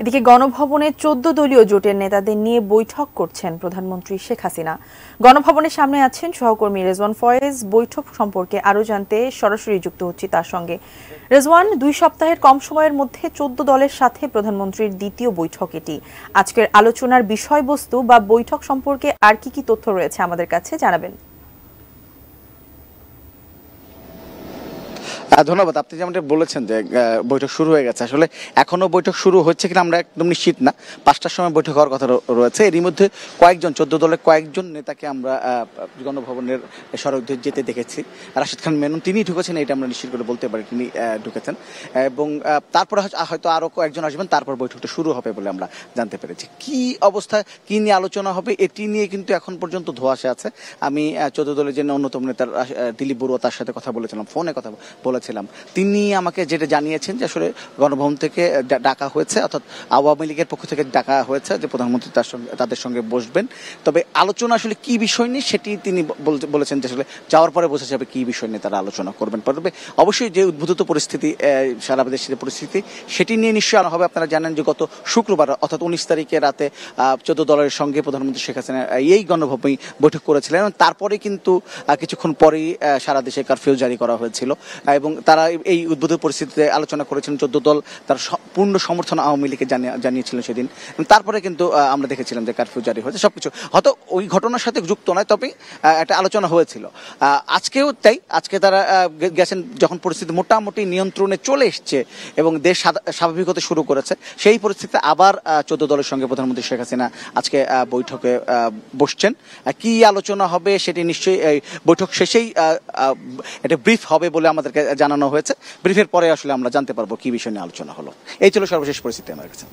এদিকে গণভবনে ১৪ দলীয় জোটের নেতাদের নিয়ে বৈঠক করছেন প্রধানমন্ত্রী শেখ হাসিনা। গণভবনের সামনে আছেন সহকর্মী রেজওয়ান ফয়েজ। বৈঠক সম্পর্কে আরো জানতে সরাসরি যুক্ত হচ্ছি তার সঙ্গে। রেজওয়ান, ২ সপ্তাহের কম সময়ের মধ্যে ১৪ দলের সাথে প্রধানমন্ত্রীর দ্বিতীয় বৈঠক এটি। আজকের আলোচনার বিষয়বস্তু বা বৈঠক সম্পর্কে আর কি তথ্য রয়েছে আমাদের কাছে জানাবেন। ধন্যবাদ। আপনি যেমনটা বলেছেন যে বৈঠক শুরু হয়ে গেছে, আসলে এখনো বৈঠক শুরু হচ্ছে কিনা আমরা একদম নিশ্চিত না। ৫টার সময় বৈঠক হওয়ার কথা রয়েছে। এরই মধ্যে কয়েকজন ১৪ দলের কয়েকজন নেতাকে আমরা গণভবনের সড়ক দিয়ে যেতে দেখেছি। রাশেদ খান মেনন তিনি ঢুকেছেন, এটা আমরা নিশ্চিত করে বলতে পারি তিনি ঢুকেছেন, এবং তারপরে হয়তো আরো কয়েকজন আসবেন, তারপর বৈঠকটা শুরু হবে বলে আমরা জানতে পেরেছি। কি অবস্থা, কি নিয়ে আলোচনা হবে এটি নিয়ে কিন্তু এখন পর্যন্ত ধোঁয়াশা আছে। আমি ১৪ দলের যে অন্যতম নেতা দিলীপ বড়ুয়া, তার সাথে কথা বলেছিলাম, ফোনে কথা বলেছিলাম। তিনি আমাকে যেটা জানিয়েছেন যে আসলে গণভবন থেকে ডাকা হয়েছে, অর্থাৎ আওয়ামী লীগের পক্ষ থেকে ডাকা হয়েছে যে প্রধানমন্ত্রী তাদের সঙ্গে বসবেন। তবে আলোচনা আসলে কি বিষয় নিয়ে সেটি তিনি বলেছেন যে আসলে যাওয়ার পরে বোঝা যাবে কি বিষয় নিয়ে তারা আলোচনা করবেন। তবে অবশ্যই যে উদ্ভূত পরিস্থিতি, সারা দেশের পরিস্থিতি, সেটি নিয়ে নিশ্চয়ই আনা হবে। আপনারা জানেন যে গত শুক্রবার অর্থাৎ ১৯ তারিখে রাতে ১৪ দলের সঙ্গে প্রধানমন্ত্রী শেখ হাসিনা এই গণভবনে বৈঠক করেছিলেন, এবং তারপরে কিন্তু কিছুক্ষণ পরেই সারা দেশে কারফিউ জারি করা হয়েছিল, এবং তারা এই উদ্ভূত পরিস্থিতিতে আলোচনা করেছেন। ১৪ দল তার পূর্ণ সমর্থন আওয়ামী লীগকে জানিয়েছিলেন সেদিন। তারপরে কিন্তু আমরা দেখেছিলাম যে কারফিউ জারি হয়েছে। সবকিছু হয়তো ওই ঘটনার সাথে যুক্ত নয়, তবে একটা আলোচনা হয়েছিল। আজকেও তাই, আজকে তারা গেছেন যখন পরিস্থিতি মোটামুটি নিয়ন্ত্রণে চলে এসছে এবং দেশ স্বাভাবিক হতে শুরু করেছে, সেই পরিস্থিতিতে আবার ১৪ দলের সঙ্গে প্রধানমন্ত্রী শেখ হাসিনা আজকে বৈঠকে বসছেন। কি আলোচনা হবে সেটি নিশ্চয়ই এই বৈঠক শেষেই একটা ব্রিফ হবে বলে আমাদেরকে জানানো হয়েছে। ব্রিফের পরে আসলে আমরা জানতে পারবো কি বিষয় নিয়ে আলোচনা হলো। এই ছিল সর্বশেষ পরিস্থিতি আমার কাছে।